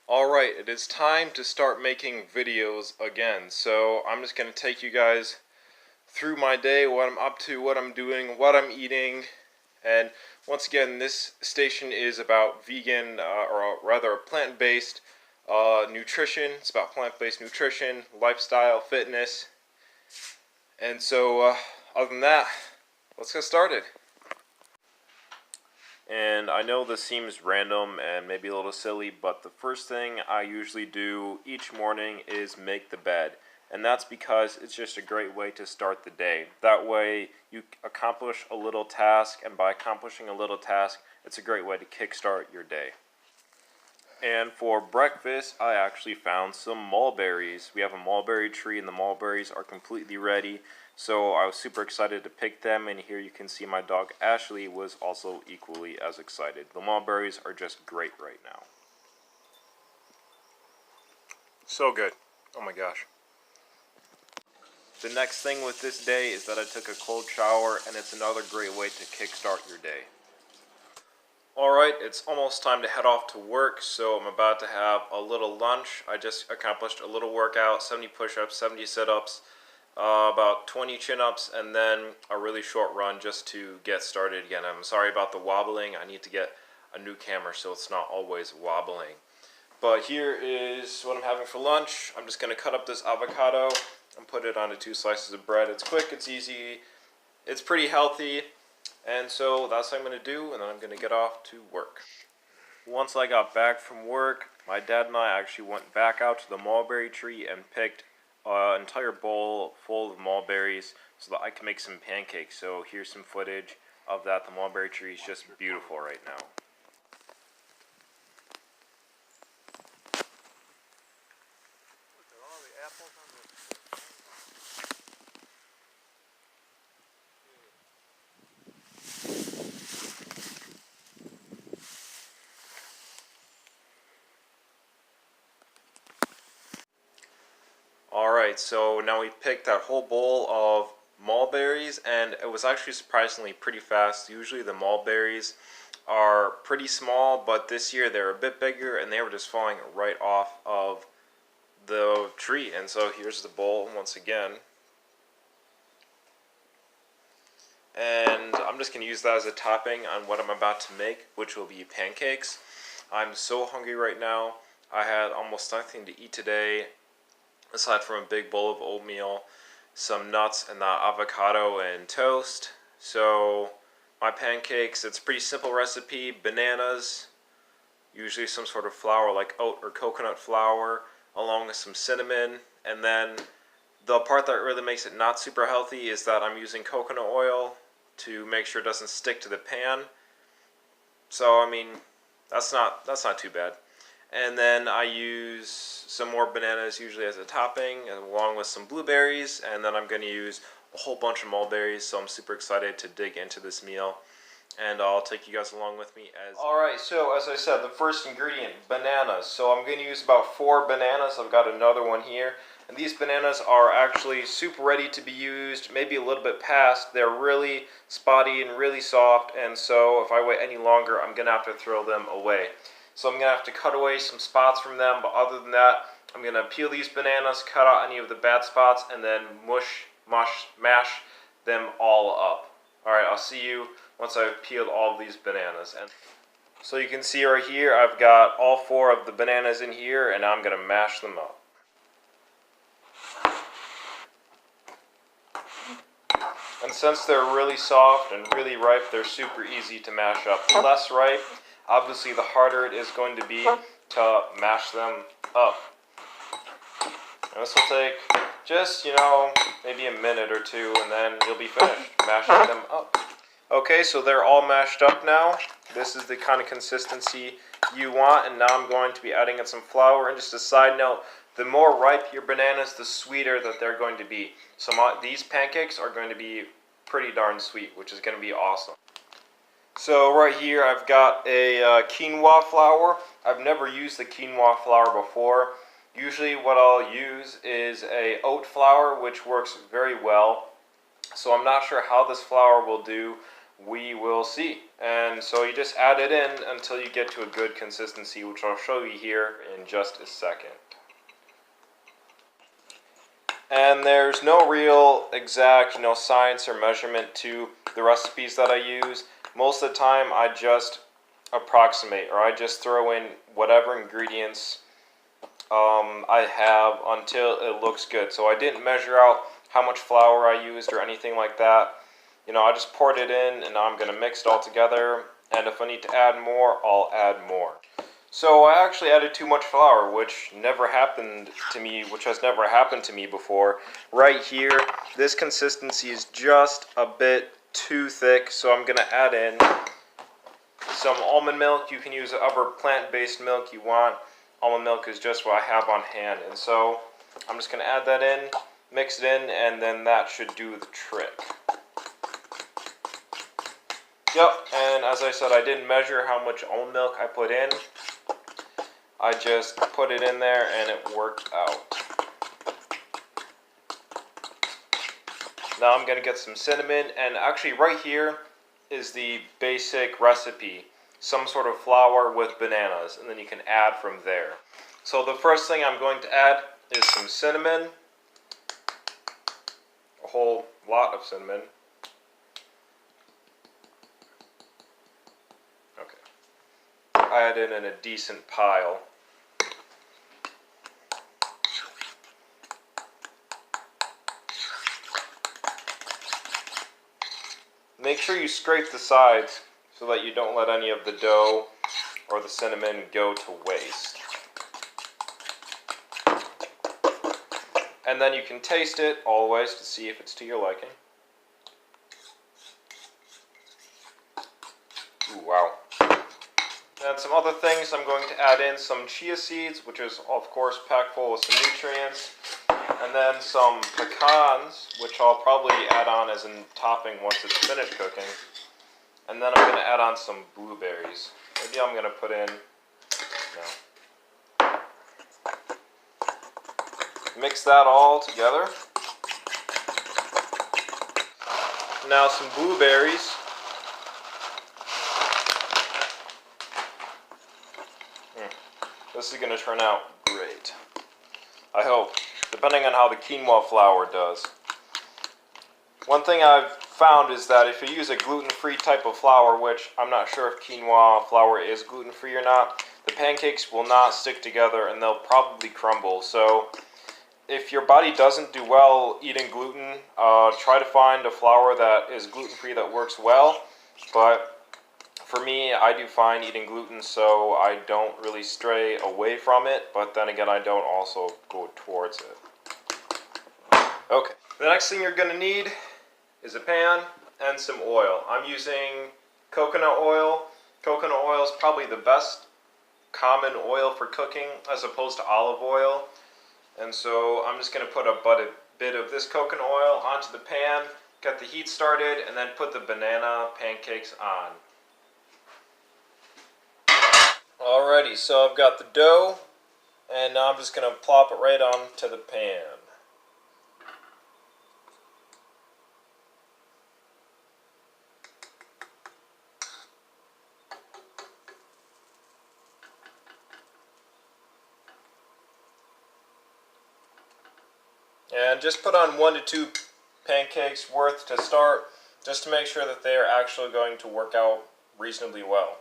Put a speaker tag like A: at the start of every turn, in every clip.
A: Alright, it is time to start making videos again. So I'm just going to take you guys through my day, what I'm up to, what I'm doing, what I'm eating. And once again, this station is about vegan, or rather plant-based nutrition. It's about plant-based nutrition, lifestyle, fitness. And so, other than that, let's get started. And I know this seems random and maybe a little silly, but the first thing I usually do each morning is make the bed. And that's because it's just a great way to start the day. That way you accomplish a little task, and by accomplishing a little task, it's a great way to kickstart your day. And for breakfast, I actually found some mulberries. We have a mulberry tree and the mulberries are completely ready. So I was super excited to pick them, and here you can see my dog Ashley was also equally as excited. The mulberries are just great right now. So good. Oh my gosh. The next thing with this day is that I took a cold shower, and it's another great way to kickstart your day. Alright, it's almost time to head off to work, so I'm about to have a little lunch. I just accomplished a little workout, 70 push-ups, 70 sit-ups, about 20 chin-ups, and then a really short run just to get started again. I'm sorry about the wobbling. I need to get a new camera so it's not always wobbling. But here is what I'm having for lunch. I'm just going to cut up this avocado and put it onto 2 slices of bread. It's quick, it's easy, it's pretty healthy. And so that's what I'm going to do, and then I'm going to get off to work. Once I got back from work, my dad and I actually went back out to the mulberry tree and picked an entire bowl full of mulberries so that I can make some pancakes. So here's some footage of that. The mulberry tree is just beautiful right now. Alright, so now we picked that whole bowl of mulberries, and it was actually surprisingly pretty fast. Usually the mulberries are pretty small, but this year they're a bit bigger, and they were just falling right off of the tree. And so here's the bowl once again. And I'm just going to use that as a topping on what I'm about to make, which will be pancakes. I'm so hungry right now. I had almost nothing to eat today, aside from a big bowl of oatmeal, some nuts, and that avocado and toast. So my pancakes, it's a pretty simple recipe. Bananas, usually some sort of flour like oat or coconut flour, along with some cinnamon. And then the part that really makes it not super healthy is that I'm using coconut oil to make sure it doesn't stick to the pan. So I mean, that's not too bad. And then I use some more bananas usually as a topping, along with some blueberries, and then I'm going to use a whole bunch of mulberries, so I'm super excited to dig into this meal. And I'll take you guys along with me as... Alright, so as I said, the first ingredient, bananas. So I'm going to use about 4 bananas. I've got another one here. And these bananas are actually super ready to be used, maybe a little bit past. They're really spotty and really soft, and so if I wait any longer, I'm going to have to throw them away. So I'm going to have to cut away some spots from them, but other than that, I'm going to peel these bananas, cut out any of the bad spots, and then mash them all up. Alright, I'll see you once I've peeled all of these bananas. And so you can see right here, I've got all 4 of the bananas in here, and now I'm going to mash them up. And since they're really soft and really ripe, they're super easy to mash up. The less ripe, obviously the harder it is going to be to mash them up. And this will take just, maybe a minute or 2, and then you'll be finished mashing them up. Okay, so they're all mashed up now. This is the kind of consistency you want, and now I'm going to be adding in some flour. And just a side note, the more ripe your bananas, the sweeter that they're going to be. So these pancakes are going to be pretty darn sweet, which is going to be awesome. So right here I've got a quinoa flour. I've never used the quinoa flour before. Usually what I'll use is a oat flour, which works very well. So I'm not sure how this flour will do we will see. And so you just add it in until you get to a good consistency, which I'll show you here in just a second. And there's no real exact, science or measurement to the recipes that I use. Most of the time I just approximate, or I just throw in whatever ingredients I have until it looks good. So I didn't measure out how much flour I used or anything like that. I just poured it in, and now I'm going to mix it all together, and if I need to add more, I'll add more. So I actually added too much flour, which has never happened to me before. Right here, this consistency is just a bit too thick, so I'm going to add in some almond milk. You can use whatever plant-based milk you want. Almond milk is just what I have on hand, and so I'm just going to add that in, mix it in, and then that should do the trick. Yep, and as I said, I didn't measure how much almond milk I put in. I just put it in there and it worked out. Now I'm going to get some cinnamon, and actually right here is the basic recipe. Some sort of flour with bananas, and then you can add from there. So the first thing I'm going to add is some cinnamon. A whole lot of cinnamon. Okay. I add it in a decent pile. Make sure you scrape the sides so that you don't let any of the dough or the cinnamon go to waste. And then you can taste it always to see if it's to your liking. Ooh, wow. And some other things, I'm going to add in some chia seeds, which is of course packed full with some nutrients. And then some pecans, which I'll probably add on as a topping once it's finished cooking. And then I'm going to add on some blueberries. Maybe I'm going to put in, no. Mix that all together. Now some blueberries. This is going to turn out great. I hope. Depending on how the quinoa flour does. One thing I've found is that if you use a gluten-free type of flour, which I'm not sure if quinoa flour is gluten-free or not, the pancakes will not stick together and they'll probably crumble. So if your body doesn't do well eating gluten, try to find a flour that is gluten-free that works well. But for me, I do fine eating gluten, so I don't really stray away from it, but then again, I don't also go towards it. Okay, the next thing you're going to need is a pan and some oil. I'm using coconut oil. Coconut oil is probably the best common oil for cooking as opposed to olive oil. And so I'm just going to put a bit of this coconut oil onto the pan, get the heat started, and then put the banana pancakes on. Alrighty, so I've got the dough, and now I'm just going to plop it right onto the pan. And just put on 1 to 2 pancakes worth to start, just to make sure that they are actually going to work out reasonably well.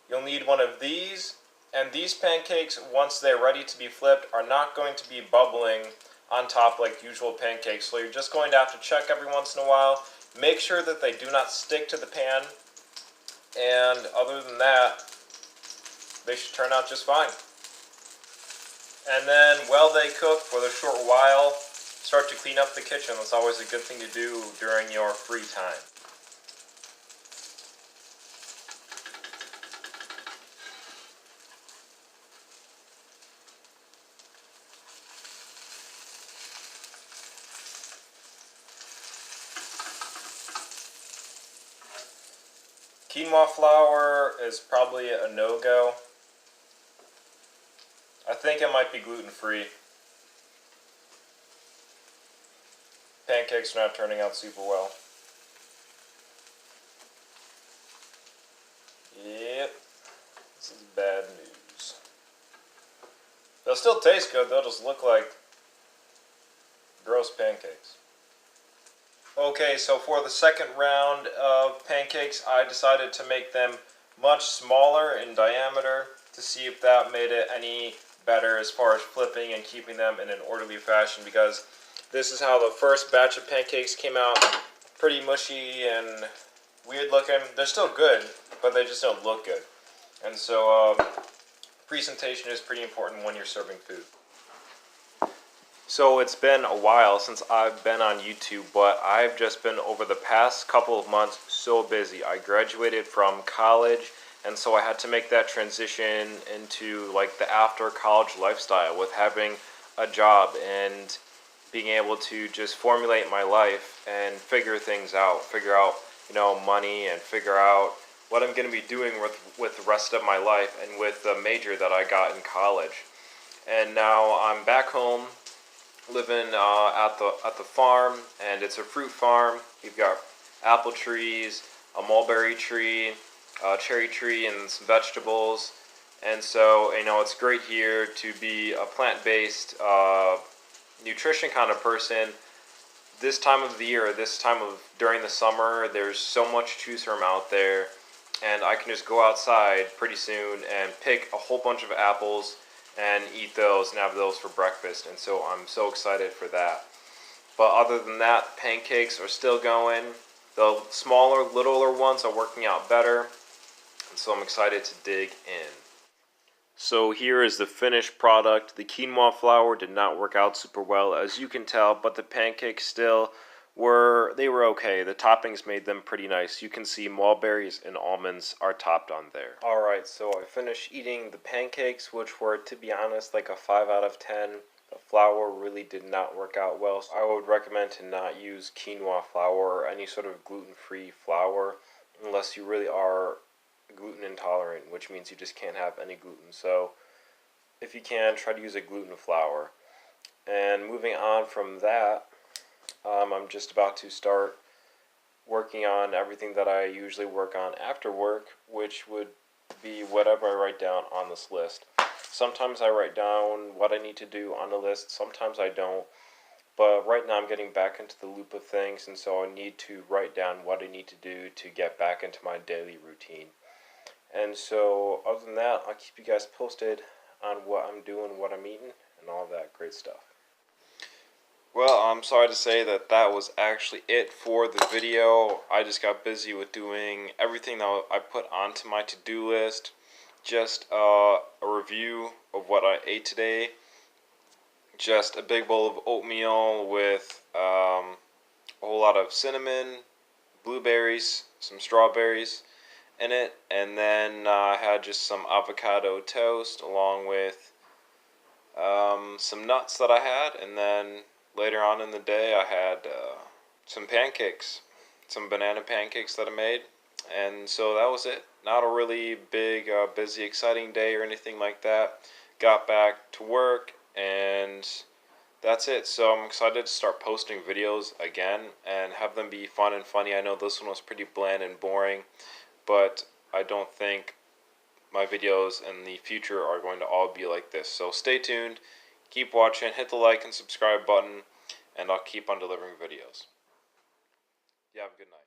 A: You'll need one of these, and these pancakes, once they're ready to be flipped, are not going to be bubbling on top like usual pancakes. So you're just going to have to check every once in a while. Make sure that they do not stick to the pan, and other than that, they should turn out just fine. And then while they cook for a short while, start to clean up the kitchen. That's always a good thing to do during your free time. Quinoa flour is probably a no-go. I think it might be gluten-free. Pancakes are not turning out super well. Yep, this is bad news. They'll still taste good, they'll just look like gross pancakes. Okay, so for the second round of pancakes, I decided to make them much smaller in diameter to see if that made it any better as far as flipping and keeping them in an orderly fashion, because this is how the first batch of pancakes came out, pretty mushy and weird looking. They're still good, but they just don't look good. And so presentation is pretty important when you're serving food. So it's been a while since I've been on YouTube, but I've just been over the past couple of months so busy. I graduated from college, and so I had to make that transition into like the after college lifestyle with having a job and being able to just formulate my life and figure things out, money, and figure out what I'm going to be doing with the rest of my life and with the major that I got in college. And now I'm back home living at the farm, and it's a fruit farm. We've got apple trees, a mulberry tree, a cherry tree, and some vegetables. And so, it's great here to be a plant-based nutrition kind of person. This time of the year, during the summer, there's so much to choose from out there, and I can just go outside pretty soon and pick a whole bunch of apples and eat those and have those for breakfast. And so I'm so excited for that. But other than that, pancakes are still going. The smaller, littler ones are working out better, and so I'm excited to dig in. So here is the finished product. The quinoa flour did not work out super well, as you can tell, but the pancakes still were okay. The toppings made them pretty nice. You can see mulberries and almonds are topped on there. Alright, so I finished eating the pancakes, which were, to be honest, like a 5 out of 10. The flour really did not work out well, so I would recommend to not use quinoa flour or any sort of gluten-free flour unless you really are gluten intolerant, which means you just can't have any gluten. So if you can, try to use a gluten flour. And moving on from that, I'm just about to start working on everything that I usually work on after work, which would be whatever I write down on this list. Sometimes I write down what I need to do on the list, sometimes I don't. But right now I'm getting back into the loop of things, and so I need to write down what I need to do to get back into my daily routine. And so other than that, I'll keep you guys posted on what I'm doing, what I'm eating, and all that great stuff. Well, I'm sorry to say that was actually it for the video. I just got busy with doing everything that I put onto my to-do list. Just a review of what I ate today. Just a big bowl of oatmeal with a whole lot of cinnamon, blueberries, some strawberries in it, and then I had just some avocado toast along with some nuts that I had, and then later on in the day I had some pancakes, some banana pancakes that I made, and so that was it. Not a really big, busy, exciting day or anything like that. Got back to work, and that's it. So I'm excited to start posting videos again and have them be fun and funny. I know this one was pretty bland and boring, but I don't think my videos in the future are going to all be like this. So stay tuned, keep watching, hit the like and subscribe button, and I'll keep on delivering videos. You have a good night.